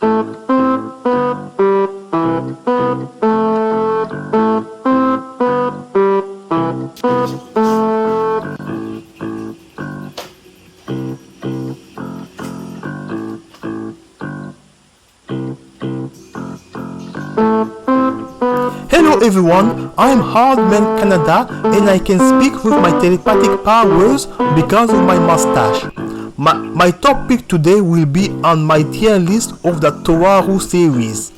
Hello everyone, I'm Hardman Canada and I can speak with my telepathic powers because of my mustache. My topic today will be on my tier list of the Toaru series.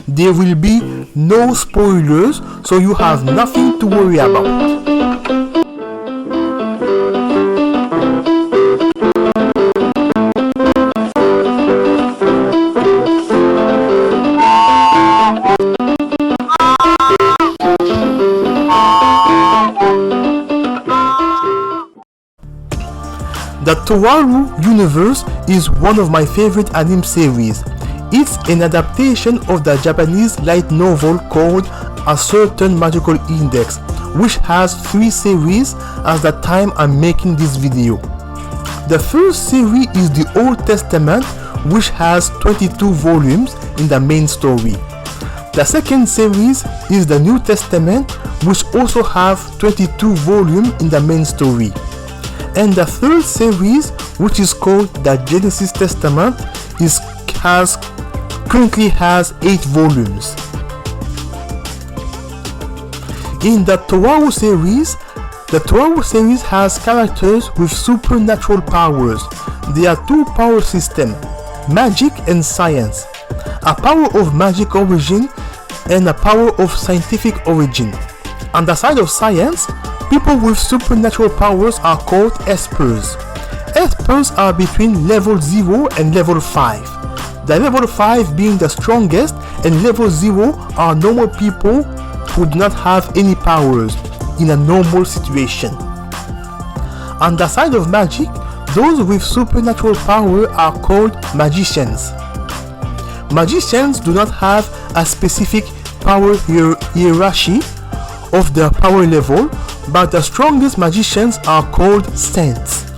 There will be no spoilers, so you have nothing to worry about. The Toaru universe is one of my favorite anime series. It's an adaptation of the Japanese light novel called A Certain Magical Index, which has 3 series at the time I'm making this video. The first series is the Old Testament, which has 22 volumes in the main story. The second series is the New Testament, which also have 22 volumes in the main story. And the third series, which is called the Genesis Testament, currently has 8 volumes. In the Toaru series has characters with supernatural powers. There are 2 power systems, magic and science. A power of magic origin and a power of scientific origin. On the side of science, people with supernatural powers are called espers. Espers are between level 0 and level 5. The level 5 being the strongest, and level 0 are normal people who do not have any powers in a normal situation. On the side of magic, those with supernatural power are called magicians. Magicians do not have a specific power hierarchy of their power level, but the strongest magicians are called saints.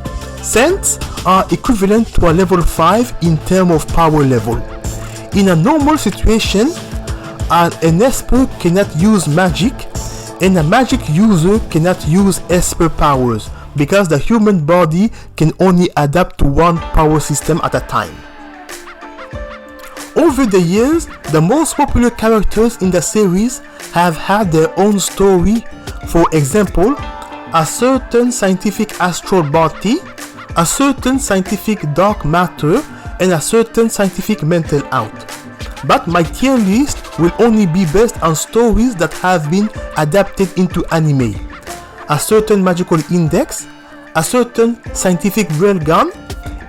Saints are equivalent to a level 5 in terms of power level. In a normal situation, an esper cannot use magic, and a magic user cannot use esper powers because the human body can only adapt to one power system at a time. Over the years, the most popular characters in the series have had their own story. For example, a certain scientific astral body, a certain scientific dark matter, and a certain scientific mental out. But my tier list will only be based on stories that have been adapted into anime. A certain magical index, a certain scientific railgun,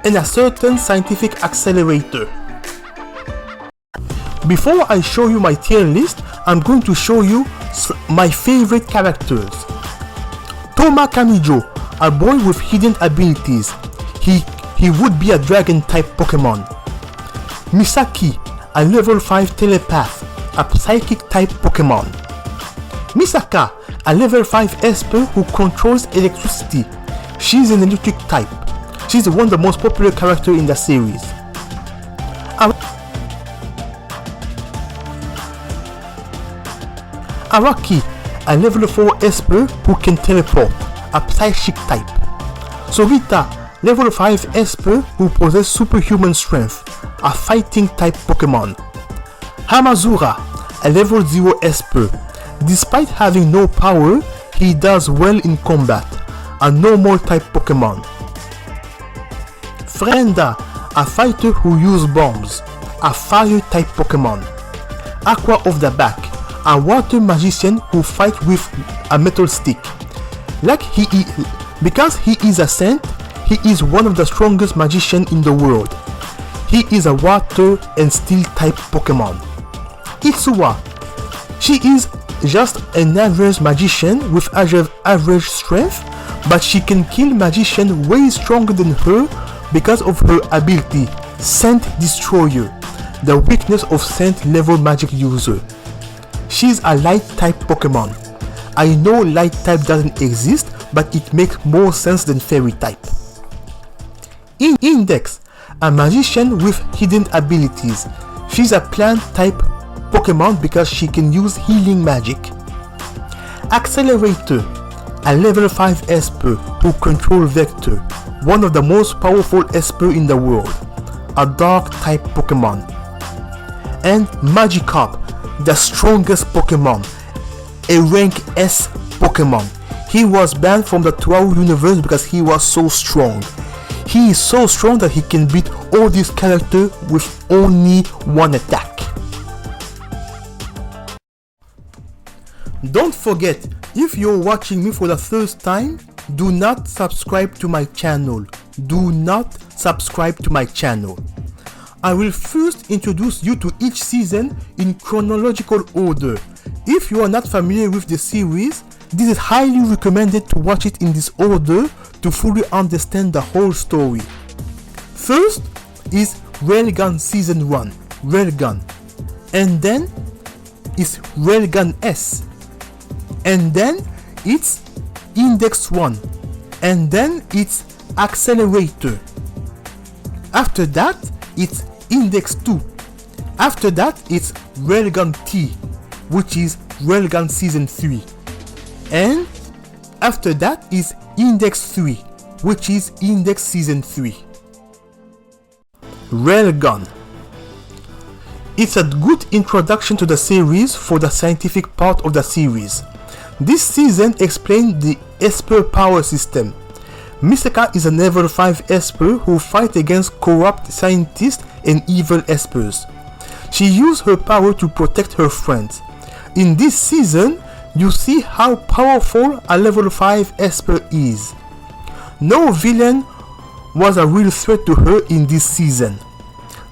and a certain scientific accelerator. Before I show you my tier list, I'm going to show you my favorite characters. Toma Kamijo, a boy with hidden abilities. He would be a dragon type Pokemon. Misaki, a level 5 telepath, a psychic type Pokemon. Misaka, a level 5 esper who controls electricity. She's an electric type. She's one of the most popular characters in the series. Araki, a level 4 esper who can teleport, a psychic type. Sorita, level 5 esper who possesses superhuman strength, a fighting type Pokemon. Hamazura, a level 0 esper. Despite having no power, he does well in combat, a normal type Pokemon. Frenda, a fighter who uses bombs, a fire type Pokemon. Aqua of the Back, a water magician who fights with a metal stick. Because he is a saint, he is one of the strongest magicians in the world. He is a water and steel type Pokemon. Itsuwa, she is just an average magician with average strength, but she can kill magicians way stronger than her because of her ability, Saint Destroyer, the weakness of Saint level magic user. She's a light type Pokemon. I know light type doesn't exist, but it makes more sense than fairy type. Index, a magician with hidden abilities. She's a plant type Pokemon because she can use healing magic. Accelerator, a level 5 Esper who controls Vector, one of the most powerful Esper in the world, a dark type Pokemon. And Magikarp, the strongest Pokemon, a rank S Pokemon. He was banned from the Toaru universe because he was so strong. He is so strong that he can beat all these characters with only one attack. Don't forget, if you're watching me for the first time, do not subscribe to my channel. Do not subscribe to my channel. I will first introduce you to each season in chronological order. If you are not familiar with the series, this is highly recommended to watch it in this order to fully understand the whole story. First is Railgun Season 1, Railgun. And then is Railgun S. And then it's Index 1. And then it's Accelerator. After that, it's Index 2. After that, it's Railgun T, which is Railgun Season 3. And after that is Index 3, which is Index Season 3. Railgun. It's a good introduction to the series for the scientific part of the series. This season explains the Esper power system. Misaka is a level 5 Esper who fights against corrupt scientists and evil Espers. She used her power to protect her friends. In this season, you see how powerful a level 5 Esper is. No villain was a real threat to her in this season.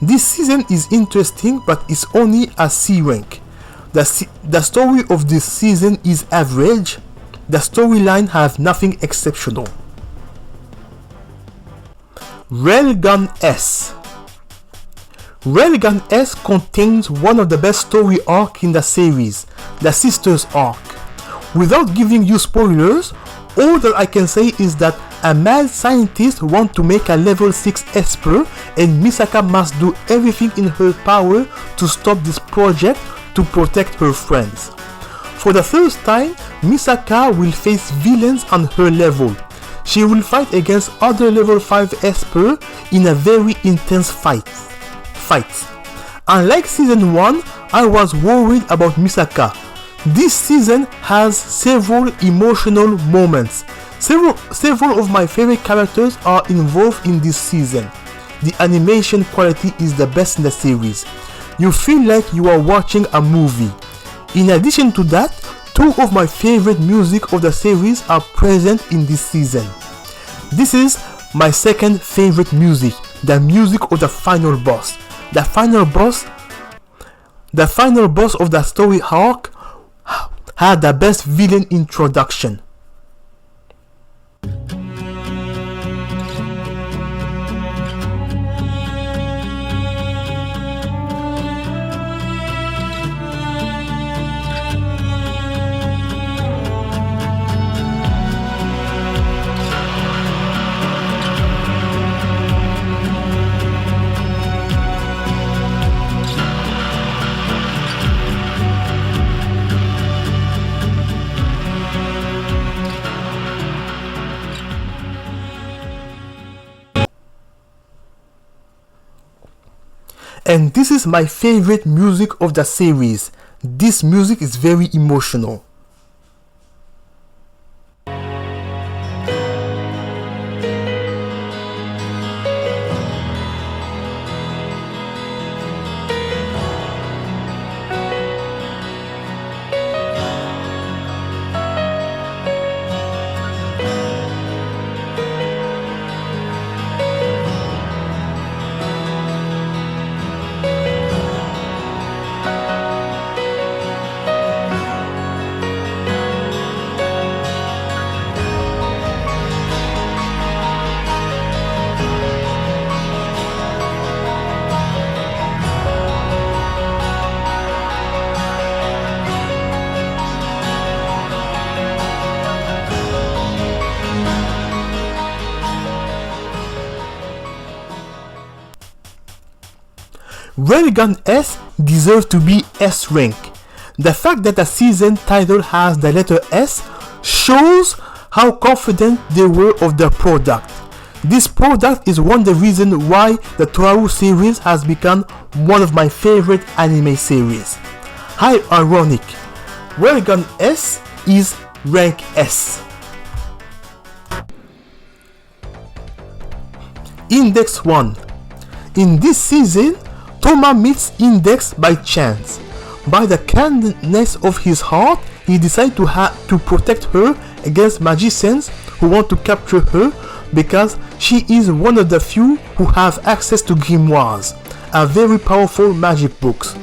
This season is interesting, but it's only a C rank. The story of this season is average. The storyline has nothing exceptional. Railgun S. Railgun S contains one of the best story arcs in the series, the Sisters arc. Without giving you spoilers, all that I can say is that a mad scientist wants to make a level 6 Esper and Misaka must do everything in her power to stop this project to protect her friends. For the first time, Misaka will face villains on her level. She will fight against other level 5 Esper in a very intense fight. Unlike season 1, I was worried about Misaka. This season has several emotional moments. Several of my favorite characters are involved in this season. The animation quality is the best in the series. You feel like you are watching a movie. In addition to that, two of my favorite music of the series are present in this season. This is my second favorite music, the music of the final boss. The final boss of the story arc had the best villain introduction. And this is my favorite music of the series. This music is very emotional. Railgun S deserves to be S rank. The fact that the season title has the letter S shows how confident they were of their product. This product is one of the reasons why the Toaru series has become one of my favorite anime series. How ironic. Railgun S is rank S. Index 1. In this season, Toma meets Index by chance. By the kindness of his heart, he decides to protect her against magicians who want to capture her because she is one of the few who have access to grimoires, a very powerful magic books.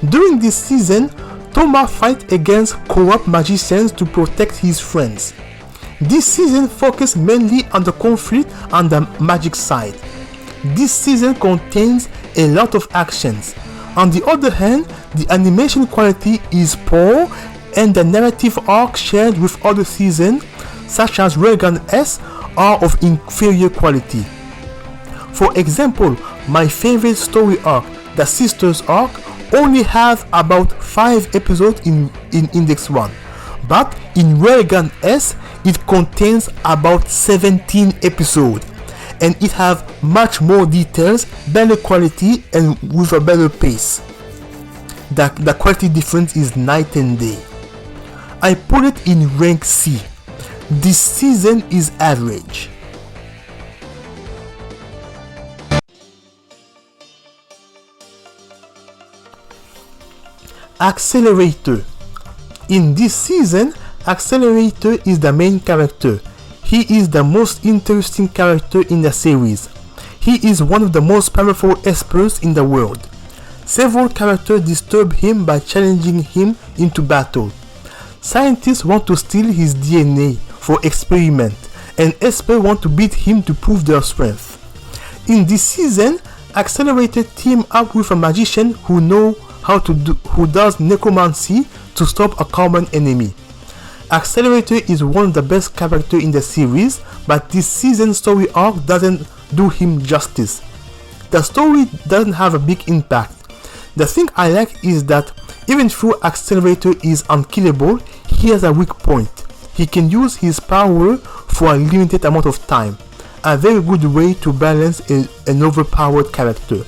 During this season, Toma fights against corrupt magicians to protect his friends. This season focuses mainly on the conflict on the magic side. This season contains a lot of actions. On the other hand, the animation quality is poor and the narrative arc shared with other seasons, such as Railgun S, are of inferior quality. For example, my favorite story arc, the Sisters arc, only has about 5 episodes in Index 1, but in Railgun S, it contains about 17 episodes, and it has much more details, better quality, and with a better pace. The quality difference is night and day. I put it in rank C. This season is average. Accelerator. In this season, Accelerator is the main character. He is the most interesting character in the series. He is one of the most powerful experts in the world. Several characters disturb him by challenging him into battle. Scientists want to steal his DNA for experiment, and experts want to beat him to prove their strength. In this season, Accelerator team up with a magician who does necromancy to stop a common enemy. Accelerator is one of the best characters in the series, but this season's story arc doesn't do him justice. The story doesn't have a big impact. The thing I like is that even though Accelerator is unkillable, he has a weak point. He can use his power for a limited amount of time, a very good way to balance an overpowered character.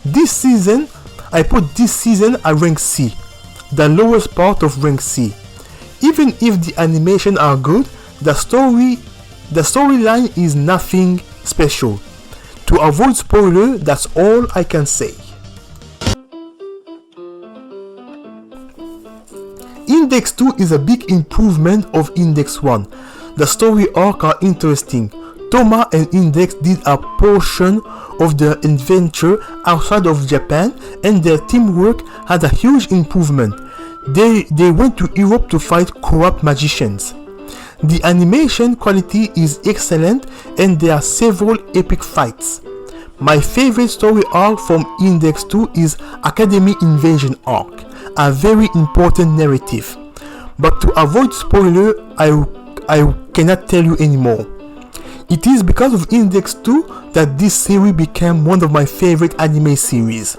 This season, I put this season at rank C, the lowest part of rank C. Even if the animation are good, the storyline is nothing special. To avoid spoiler, that's all I can say. Index 2 is a big improvement of Index 1. The story arc are interesting. Toma and Index did a portion of their adventure outside of Japan, and their teamwork had a huge improvement. They went to Europe to fight corrupt magicians. The animation quality is excellent and there are several epic fights. My favorite story arc from Index 2 is Academy Invasion arc, a very important narrative. But to avoid spoiler, I cannot tell you anymore. It is because of Index 2 that this series became one of my favorite anime series.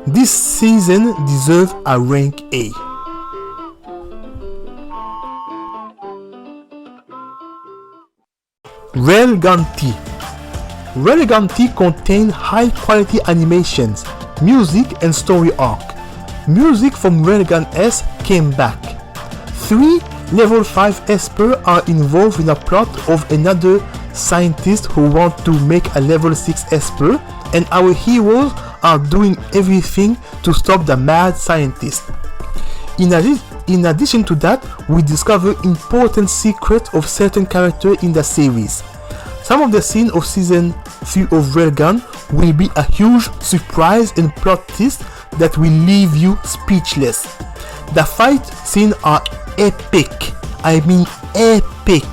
This season deserves a rank A. Railgun T. Railgun T contains high quality animations, music and story arc. Music from Railgun S came back. 3 level 5 experts are involved in a plot of another scientist who want to make a level 6 expert, and our heroes are doing everything to stop the mad scientist. In addition to that, we discover important secrets of certain characters in the series. Some of the scenes of season 3 of Railgun will be a huge surprise and plot twist that will leave you speechless. The fight scenes are epic. I mean epic.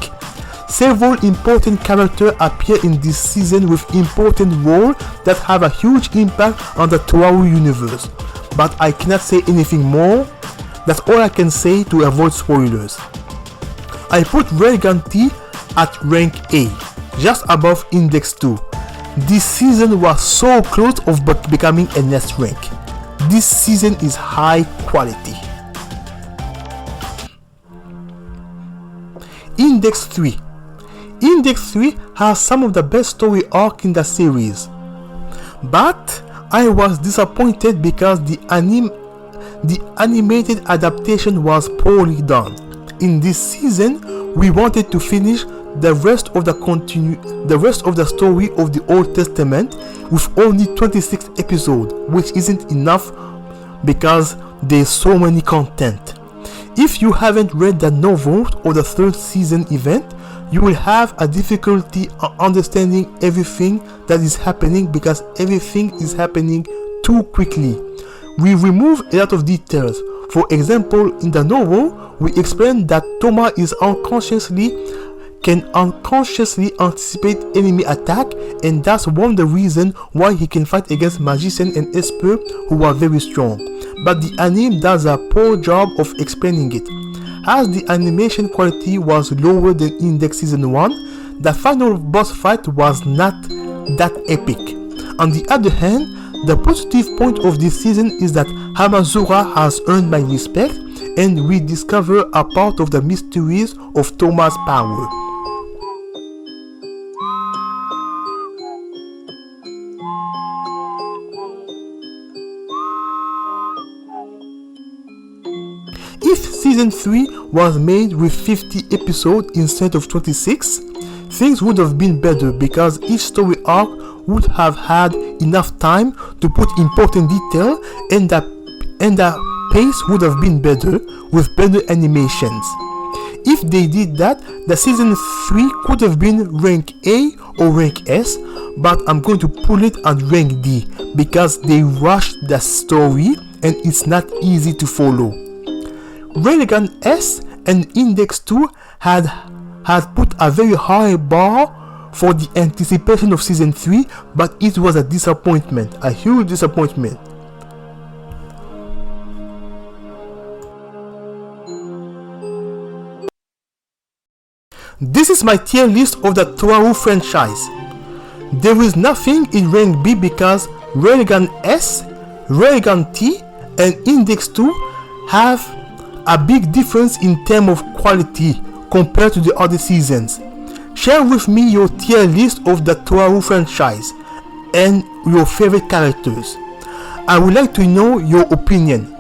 Several important characters appear in this season with important roles that have a huge impact on the Toaru universe. But I cannot say anything more. That's all I can say to avoid spoilers. I put Railgun T at rank A, just above Index 2. This season was so close of becoming an S rank. This season is high quality. Index 3. Index 3 has some of the best story arc in the series. But I was disappointed because the animated adaptation was poorly done. In this season, we wanted to finish the rest of the story of the Old Testament with only 26 episodes, which isn't enough because there's so many content. If you haven't read the novel or the third season event, you will have a difficulty understanding everything that is happening because everything is happening too quickly. We remove a lot of details. For example, in the novel, we explain that Toma can unconsciously anticipate enemy attack, and that's one of the reasons why he can fight against magician and esper who are very strong. But the anime does a poor job of explaining it. As the animation quality was lower than Index Season 1, the final boss fight was not that epic. On the other hand, the positive point of this season is that Hamazura has earned my respect, and we discover a part of the mysteries of Toma's power. If Season 3 was made with 50 episodes instead of 26, things would have been better because each story arc would have had enough time to put important detail, and the pace would have been better with better animations. If they did that, the Season 3 could have been rank A or rank S, but I'm going to pull it at rank D because they rushed the story and it's not easy to follow. Railgun S and Index 2 had put a very high bar for the anticipation of Season 3, but it was a disappointment, a huge disappointment. This is my tier list of the Toaru franchise. There is nothing in rank B because Railgun S, Railgun T and Index 2 have a big difference in terms of quality compared to the other seasons. Share with me your tier list of the Toaru franchise and your favorite characters. I would like to know your opinion.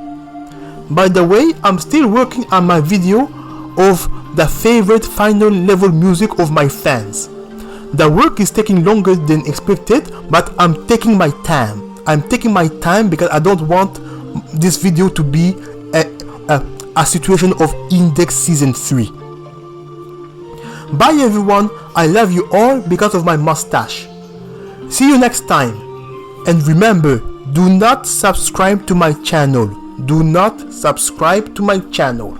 By the way, I'm still working on my video of the favorite final level music of my fans. The work is taking longer than expected, but I'm taking my time. I'm taking my time because I don't want this video to be a situation of Index Season 3. Bye everyone, I love you all because of my mustache. See you next time. And remember, do not subscribe to my channel. Do not subscribe to my channel.